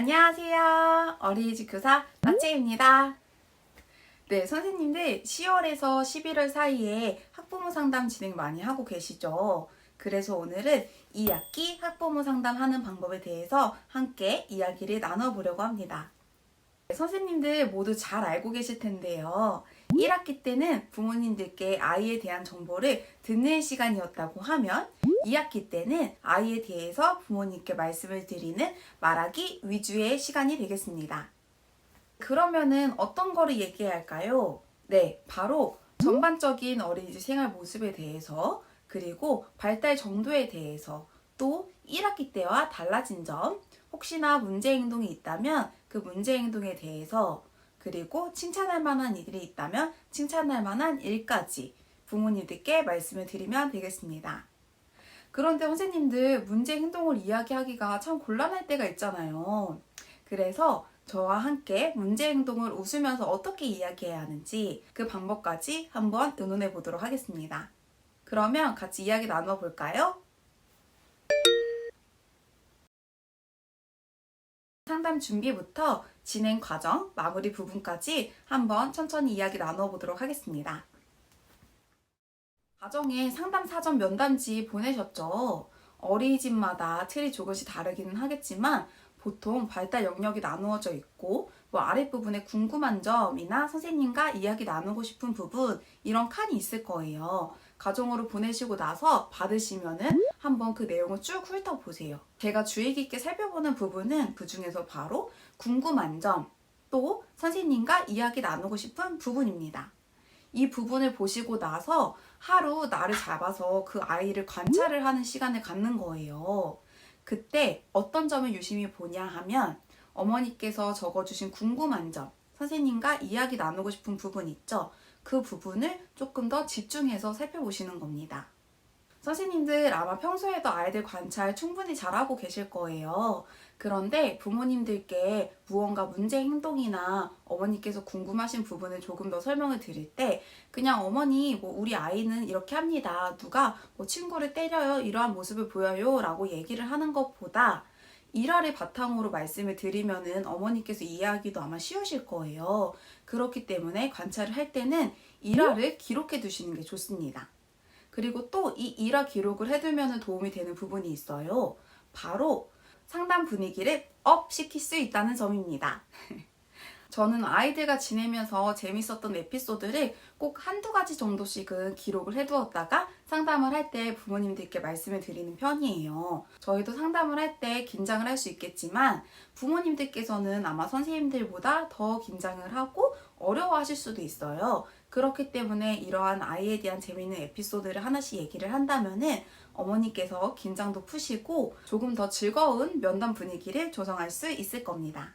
안녕하세요. 어린이집 교사 나채입니다. 네, 선생님들 10월에서 11월 사이에 학부모 상담 진행 많이 하고 계시죠? 그래서 오늘은 2학기 학부모 상담하는 방법에 대해서 함께 이야기를 나눠보려고 합니다. 선생님들 모두 잘 알고 계실 텐데요. 1학기 때는 부모님들께 아이에 대한 정보를 듣는 시간이었다고 하면 2학기 때는 아이에 대해서 부모님께 말씀을 드리는 말하기 위주의 시간이 되겠습니다. 그러면은 어떤 거를 얘기해야 할까요? 네, 바로 전반적인 어린이집 생활 모습에 대해서, 그리고 발달 정도에 대해서, 또 1학기 때와 달라진 점, 혹시나 문제 행동이 있다면 그 문제 행동에 대해서, 그리고 칭찬할 만한 일이 있다면 칭찬할 만한 일까지 부모님들께 말씀을 드리면 되겠습니다. 그런데 선생님들 문제 행동을 이야기하기가 참 곤란할 때가 있잖아요. 그래서 저와 함께 문제 행동을 웃으면서 어떻게 이야기해야 하는지 그 방법까지 한번 의논해 보도록 하겠습니다. 그러면 같이 이야기 나눠볼까요? 상담 준비부터 진행 과정, 마무리 부분까지 한번 천천히 이야기 나눠보도록 하겠습니다. 가정에 상담 사전 면담지 보내셨죠? 어린이집마다 틀이 조금씩 다르기는 하겠지만 보통 발달 영역이 나누어져 있고 아랫부분에 궁금한 점이나 선생님과 이야기 나누고 싶은 부분 이런 칸이 있을 거예요. 가정으로 보내시고 나서 받으시면은 한번 그 내용을 쭉 훑어보세요. 제가 주의 깊게 살펴보는 부분은 그 중에서 바로 궁금한 점, 또 선생님과 이야기 나누고 싶은 부분입니다. 이 부분을 보시고 나서 하루 날을 잡아서 그 아이를 관찰을 하는 시간을 갖는 거예요. 그때 어떤 점을 유심히 보냐 하면 어머니께서 적어주신 궁금한 점, 선생님과 이야기 나누고 싶은 부분 있죠? 그 부분을 조금 더 집중해서 살펴보시는 겁니다. 선생님들 아마 평소에도 아이들 관찰 충분히 잘하고 계실 거예요. 그런데 부모님들께 무언가 문제 행동이나 어머니께서 궁금하신 부분을 조금 더 설명을 드릴 때 그냥 어머니 우리 아이는 이렇게 합니다. 누가 친구를 때려요. 이러한 모습을 보여요. 라고 얘기를 하는 것보다 일화를 바탕으로 말씀을 드리면은 어머니께서 이해하기도 아마 쉬우실 거예요. 그렇기 때문에 관찰을 할 때는 일화를 기록해 두시는 게 좋습니다. 그리고 또 이 일화 기록을 해두면 도움이 되는 부분이 있어요. 바로 상담 분위기를 업 시킬 수 있다는 점입니다. 저는 아이들과 지내면서 재밌었던 에피소드를 꼭 한두 가지 정도씩은 기록을 해두었다가 상담을 할 때 부모님들께 말씀을 드리는 편이에요. 저희도 상담을 할 때 긴장을 할 수 있겠지만 부모님들께서는 아마 선생님들보다 더 긴장을 하고 어려워하실 수도 있어요. 그렇기 때문에 이러한 아이에 대한 재미있는 에피소드를 하나씩 얘기를 한다면은 어머니께서 긴장도 푸시고 조금 더 즐거운 면담 분위기를 조성할 수 있을 겁니다.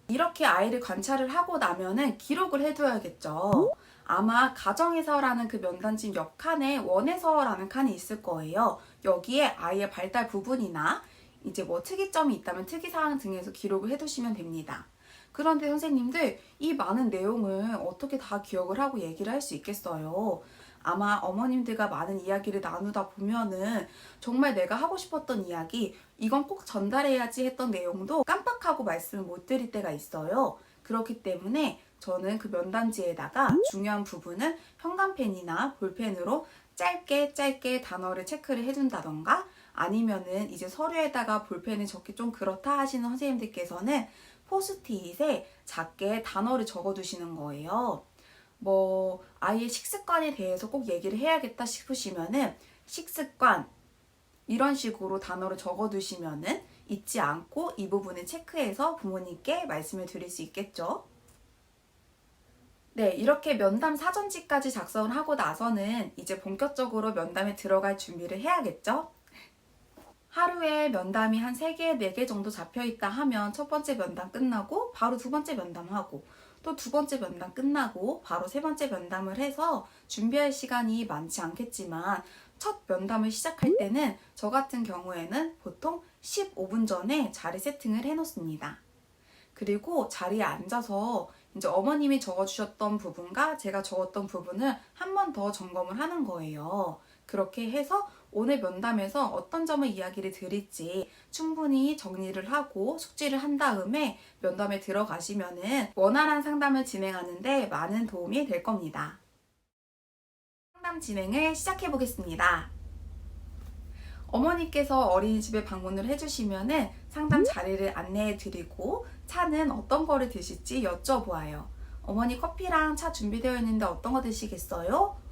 이렇게 아이를 관찰을 하고 나면은 기록을 해둬야겠죠. 아마 가정에서라는 그 면담지 옆칸에 원에서라는 칸이 있을 거예요. 여기에 아이의 발달 부분이나 이제 특이점이 있다면 특이사항 등에서 기록을 해두시면 됩니다. 그런데 선생님들 이 많은 내용을 어떻게 다 기억을 하고 얘기를 할 수 있겠어요? 아마 어머님들과 많은 이야기를 나누다 보면은 정말 내가 하고 싶었던 이야기, 이건 꼭 전달해야지 했던 내용도 깜빡하고 말씀을 못 드릴 때가 있어요. 그렇기 때문에 저는 그 면담지에다가 중요한 부분은 형광펜이나 볼펜으로 짧게 단어를 체크를 해둔다던가 아니면은 이제 서류에다가 볼펜을 적기 좀 그렇다 하시는 선생님들께서는 포스트잇에 작게 단어를 적어두시는 거예요. 아이의 식습관에 대해서 꼭 얘기를 해야겠다 싶으시면은 식습관 이런 식으로 단어를 적어두시면은 잊지 않고 이 부분을 체크해서 부모님께 말씀을 드릴 수 있겠죠. 네, 이렇게 면담 사전지까지 작성을 하고 나서는 이제 본격적으로 면담에 들어갈 준비를 해야겠죠. 하루에 면담이 한 3개, 4개 정도 잡혀있다 하면 첫 번째 면담 끝나고 바로 두 번째 면담하고 또 두 번째 면담 끝나고 바로 세 번째 면담을 해서 준비할 시간이 많지 않겠지만 첫 면담을 시작할 때는 저 같은 경우에는 보통 15분 전에 자리 세팅을 해놓습니다. 그리고 자리에 앉아서 이제 어머님이 적어주셨던 부분과 제가 적었던 부분을 한 번 더 점검을 하는 거예요. 그렇게 해서 오늘 면담에서 어떤 점을 이야기를 드릴지 충분히 정리를 하고 숙지를 한 다음에 면담에 들어가시면은 원활한 상담을 진행하는데 많은 도움이 될 겁니다. 상담 진행을 시작해 보겠습니다. 어머니께서 어린이집에 방문을 해주시면은 상담 자리를 안내해 드리고 차는 어떤 거를 드실지 여쭤보아요. 어머니 커피랑 차 준비되어 있는데 어떤 거 드시겠어요?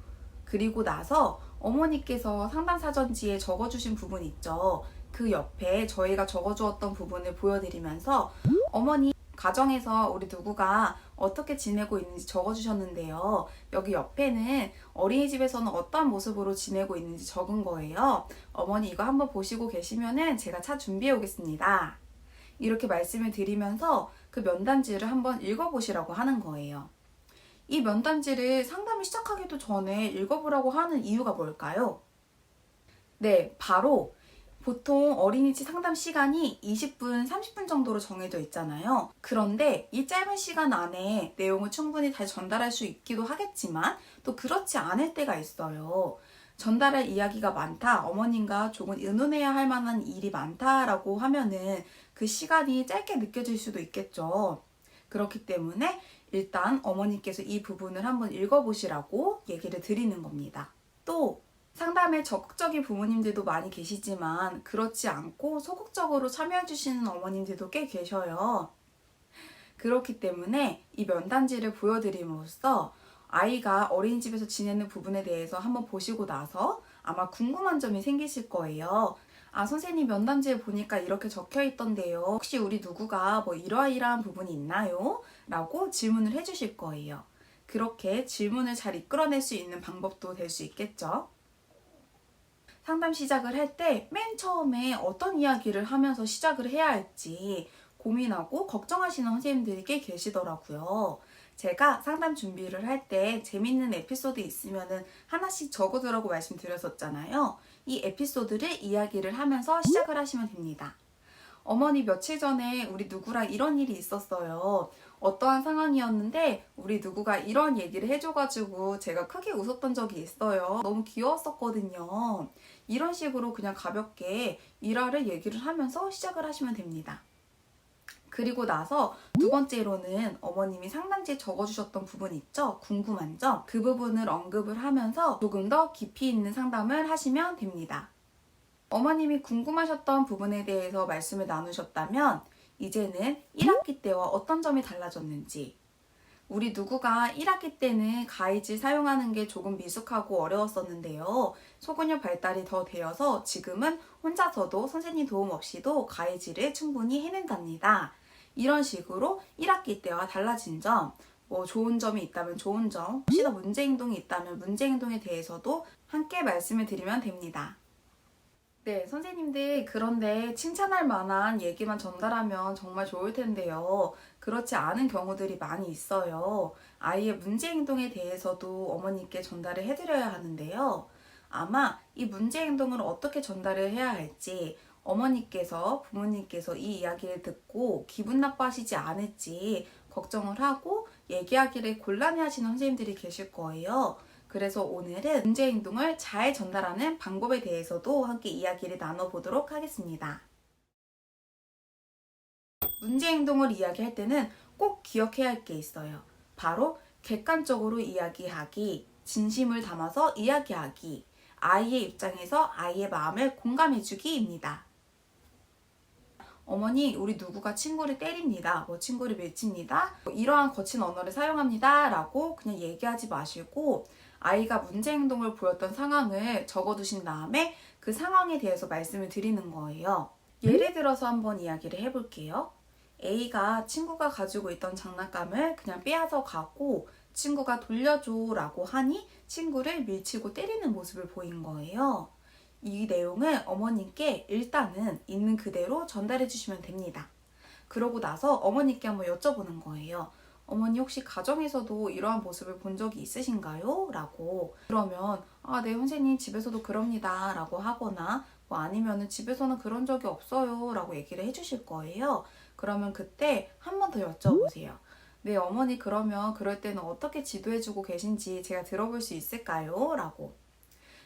그리고 나서 어머니께서 상담 사전지에 적어주신 부분 있죠. 그 옆에 저희가 적어주었던 부분을 보여드리면서 어머니 가정에서 우리 누구가 어떻게 지내고 있는지 적어주셨는데요. 여기 옆에는 어린이집에서는 어떤 모습으로 지내고 있는지 적은 거예요. 어머니 이거 한번 보시고 계시면은 제가 차 준비해 오겠습니다. 이렇게 말씀을 드리면서 그 면담지를 한번 읽어보시라고 하는 거예요. 이 면담지를 상담을 시작하기도 전에 읽어보라고 하는 이유가 뭘까요? 네, 바로 보통 어린이집 상담 시간이 20분, 30분 정도로 정해져 있잖아요. 그런데 이 짧은 시간 안에 내용을 충분히 잘 전달할 수 있기도 하겠지만 또 그렇지 않을 때가 있어요. 전달할 이야기가 많다, 어머님과 조금 의논해야 할 만한 일이 많다라고 하면은 그 시간이 짧게 느껴질 수도 있겠죠. 그렇기 때문에 일단 어머니께서 이 부분을 한번 읽어보시라고 얘기를 드리는 겁니다. 또 상담에 적극적인 부모님들도 많이 계시지만 그렇지 않고 소극적으로 참여해주시는 어머님들도 꽤 계셔요. 그렇기 때문에 이 면담지를 보여드림으로써 아이가 어린이집에서 지내는 부분에 대해서 한번 보시고 나서 아마 궁금한 점이 생기실 거예요. 아, 선생님 면담지에 보니까 이렇게 적혀 있던데요. 혹시 우리 누구가 뭐 이러이러한 부분이 있나요? 라고 질문을 해주실 거예요. 그렇게 질문을 잘 이끌어낼 수 있는 방법도 될 수 있겠죠. 상담 시작을 할 때 맨 처음에 어떤 이야기를 하면서 시작을 해야 할지 고민하고 걱정하시는 선생님들이 꽤 계시더라고요. 제가 상담 준비를 할 때 재밌는 에피소드 있으면은 하나씩 적어두라고 말씀드렸었잖아요. 이 에피소드를 이야기를 하면서 시작을 하시면 됩니다. 어머니 며칠 전에 우리 누구랑 이런 일이 있었어요. 어떠한 상황이었는데 우리 누구가 이런 얘기를 해줘가지고 제가 크게 웃었던 적이 있어요. 너무 귀여웠었거든요. 이런 식으로 그냥 가볍게 일화를 얘기를 하면서 시작을 하시면 됩니다. 그리고 나서 두 번째로는 어머님이 상담지에 적어주셨던 부분 있죠? 궁금한 점. 그 부분을 언급을 하면서 조금 더 깊이 있는 상담을 하시면 됩니다. 어머님이 궁금하셨던 부분에 대해서 말씀을 나누셨다면 이제는 1학기 때와 어떤 점이 달라졌는지, 우리 누구가 1학기 때는 가이질 사용하는 게 조금 미숙하고 어려웠었는데요. 소근육 발달이 더 되어서 지금은 혼자서도 선생님 도움 없이도 가이질을 충분히 해낸답니다. 이런 식으로 1학기 때와 달라진 점, 뭐 좋은 점이 있다면 좋은 점, 혹시나 문제 행동이 있다면 문제 행동에 대해서도 함께 말씀을 드리면 됩니다. 네, 선생님들, 그런데 칭찬할 만한 얘기만 전달하면 정말 좋을 텐데요. 그렇지 않은 경우들이 많이 있어요. 아이의 문제 행동에 대해서도 어머니께 전달을 해드려야 하는데요. 아마 이 문제 행동을 어떻게 전달을 해야 할지, 어머니께서, 부모님께서 이 이야기를 듣고 기분 나빠하시지 않을지 걱정을 하고 얘기하기를 곤란해하시는 선생님들이 계실 거예요. 그래서 오늘은 문제 행동을 잘 전달하는 방법에 대해서도 함께 이야기를 나눠보도록 하겠습니다. 문제 행동을 이야기할 때는 꼭 기억해야 할 게 있어요. 바로 객관적으로 이야기하기, 진심을 담아서 이야기하기, 아이의 입장에서 아이의 마음을 공감해주기입니다. 어머니, 우리 누구가 친구를 때립니다. 뭐 친구를 밀칩니다. 뭐 이러한 거친 언어를 사용합니다. 라고 그냥 얘기하지 마시고 아이가 문제 행동을 보였던 상황을 적어두신 다음에 그 상황에 대해서 말씀을 드리는 거예요. 예를 들어서 한번 이야기를 해볼게요. A가 친구가 가지고 있던 장난감을 그냥 빼앗아 가고 친구가 돌려줘 라고 하니 친구를 밀치고 때리는 모습을 보인 거예요. 이 내용을 어머님께 일단은 있는 그대로 전달해 주시면 됩니다. 그러고 나서 어머니께 한번 여쭤보는 거예요. 어머니 혹시 가정에서도 이러한 모습을 본 적이 있으신가요? 라고. 그러면 네 선생님 집에서도 그럽니다 라고 하거나 뭐 아니면은 집에서는 그런 적이 없어요 라고 얘기를 해주실 거예요. 그러면 그때 한 번 더 여쭤보세요. 네 어머니, 그러면 그럴 때는 어떻게 지도해주고 계신지 제가 들어볼 수 있을까요? 라고.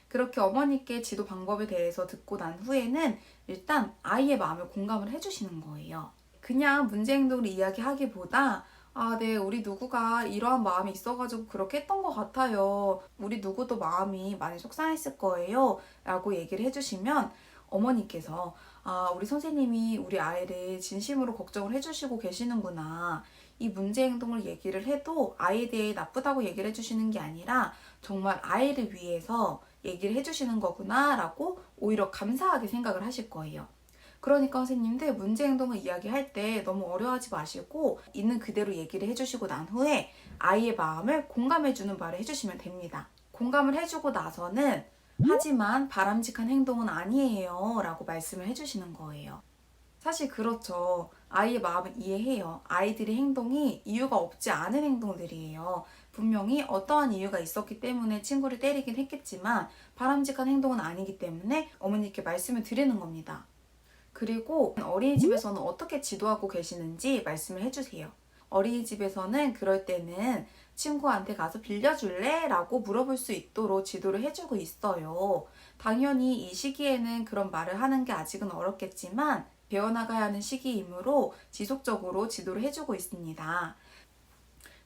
그렇게 어머니께 지도 방법에 대해서 듣고 난 후에는 일단 아이의 마음을 공감을 해주시는 거예요. 그냥 문제 행동을 이야기하기보다 네, 우리 누구가 이러한 마음이 있어가지고 그렇게 했던 것 같아요. 우리 누구도 마음이 많이 속상했을 거예요. 라고 얘기를 해주시면 어머니께서 우리 선생님이 우리 아이를 진심으로 걱정을 해주시고 계시는구나. 이 문제 행동을 얘기를 해도 아이에 대해 나쁘다고 얘기를 해주시는 게 아니라 정말 아이를 위해서 얘기를 해주시는 거구나 라고 오히려 감사하게 생각을 하실 거예요. 그러니까 선생님들 문제 행동을 이야기할 때 너무 어려워하지 마시고 있는 그대로 얘기를 해주시고 난 후에 아이의 마음을 공감해주는 말을 해주시면 됩니다. 공감을 해주고 나서는 하지만 바람직한 행동은 아니에요 라고 말씀을 해주시는 거예요. 사실 그렇죠. 아이의 마음을 이해해요. 아이들의 행동이 이유가 없지 않은 행동들이에요. 분명히 어떠한 이유가 있었기 때문에 친구를 때리긴 했겠지만 바람직한 행동은 아니기 때문에 어머니께 말씀을 드리는 겁니다. 그리고 어린이집에서는 어떻게 지도하고 계시는지 말씀을 해주세요. 어린이집에서는 그럴 때는 친구한테 가서 빌려줄래? 라고 물어볼 수 있도록 지도를 해주고 있어요. 당연히 이 시기에는 그런 말을 하는 게 아직은 어렵겠지만 배워나가야 하는 시기이므로 지속적으로 지도를 해주고 있습니다.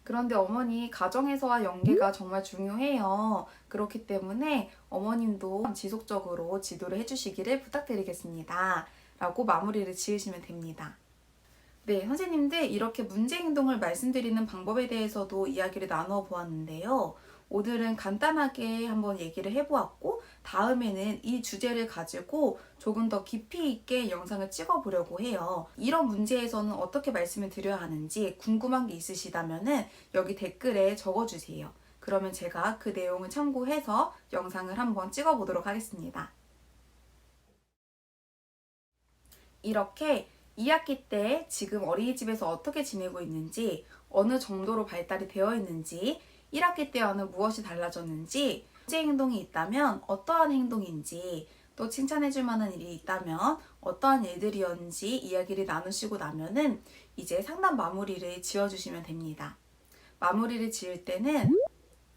그런데 어머니, 가정에서와 연계가 정말 중요해요. 그렇기 때문에 어머님도 지속적으로 지도를 해주시기를 부탁드리겠습니다. 라고 마무리를 지으시면 됩니다. 네, 선생님들 이렇게 문제 행동을 말씀드리는 방법에 대해서도 이야기를 나누어 보았는데요. 오늘은 간단하게 한번 얘기를 해보았고 다음에는 이 주제를 가지고 조금 더 깊이 있게 영상을 찍어보려고 해요. 이런 문제에서는 어떻게 말씀을 드려야 하는지 궁금한 게 있으시다면 여기 댓글에 적어주세요. 그러면 제가 그 내용을 참고해서 영상을 한번 찍어보도록 하겠습니다. 이렇게 2학기 때 지금 어린이집에서 어떻게 지내고 있는지, 어느 정도로 발달이 되어 있는지, 1학기 때와는 무엇이 달라졌는지, 문제 행동이 있다면 어떠한 행동인지, 또 칭찬해줄 만한 일이 있다면 어떠한 일들이었는지 이야기를 나누시고 나면은 이제 상담 마무리를 지어주시면 됩니다. 마무리를 지을 때는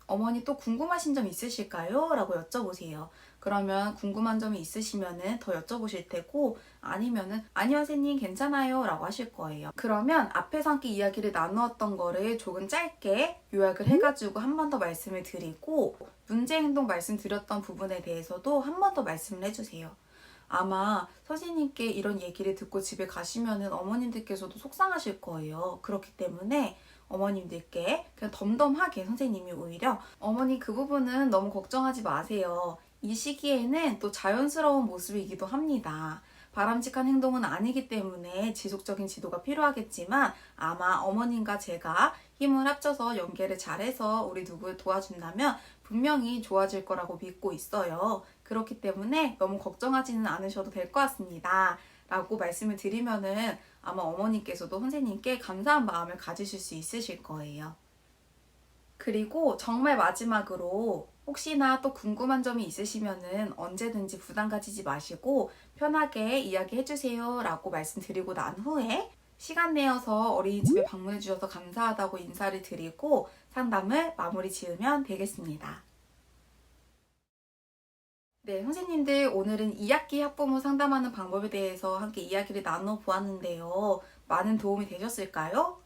어머니 또 궁금하신 점 있으실까요? 라고 여쭤보세요. 그러면 궁금한 점이 있으시면은 더 여쭤보실 테고 아니면은 아니요 선생님 괜찮아요 라고 하실 거예요. 그러면 앞에서 함께 이야기를 나누었던 거를 조금 짧게 요약을 해가지고 한 번 더 말씀을 드리고 문제 행동 말씀드렸던 부분에 대해서도 한 번 더 말씀을 해주세요. 아마 선생님께 이런 얘기를 듣고 집에 가시면은 어머님들께서도 속상하실 거예요. 그렇기 때문에 어머님들께 그냥 덤덤하게 선생님이 오히려 어머니 그 부분은 너무 걱정하지 마세요. 이 시기에는 또 자연스러운 모습이기도 합니다. 바람직한 행동은 아니기 때문에 지속적인 지도가 필요하겠지만 아마 어머님과 제가 힘을 합쳐서 연계를 잘해서 우리 누구를 도와준다면 분명히 좋아질 거라고 믿고 있어요. 그렇기 때문에 너무 걱정하지는 않으셔도 될 것 같습니다. 라고 말씀을 드리면은 아마 어머니께서도 선생님께 감사한 마음을 가지실 수 있으실 거예요. 그리고 정말 마지막으로 혹시나 또 궁금한 점이 있으시면은 언제든지 부담 가지지 마시고 편하게 이야기해 주세요 라고 말씀드리고 난 후에 시간 내어서 어린이집에 방문해 주셔서 감사하다고 인사를 드리고 상담을 마무리 지으면 되겠습니다. 네, 선생님들 오늘은 2학기 학부모 상담하는 방법에 대해서 함께 이야기를 나눠 보았는데요. 많은 도움이 되셨을까요?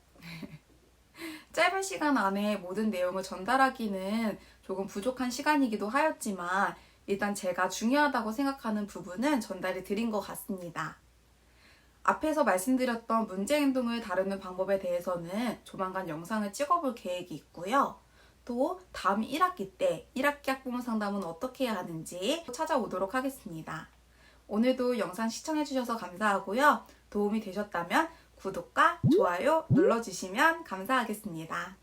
짧은 시간 안에 모든 내용을 전달하기는 조금 부족한 시간이기도 하였지만 일단 제가 중요하다고 생각하는 부분은 전달해 드린 것 같습니다. 앞에서 말씀드렸던 문제 행동을 다루는 방법에 대해서는 조만간 영상을 찍어볼 계획이 있고요. 또 다음 1학기 때 1학기 학부모 상담은 어떻게 해야 하는지 찾아오도록 하겠습니다. 오늘도 영상 시청해주셔서 감사하고요. 도움이 되셨다면 구독과 좋아요 눌러주시면 감사하겠습니다.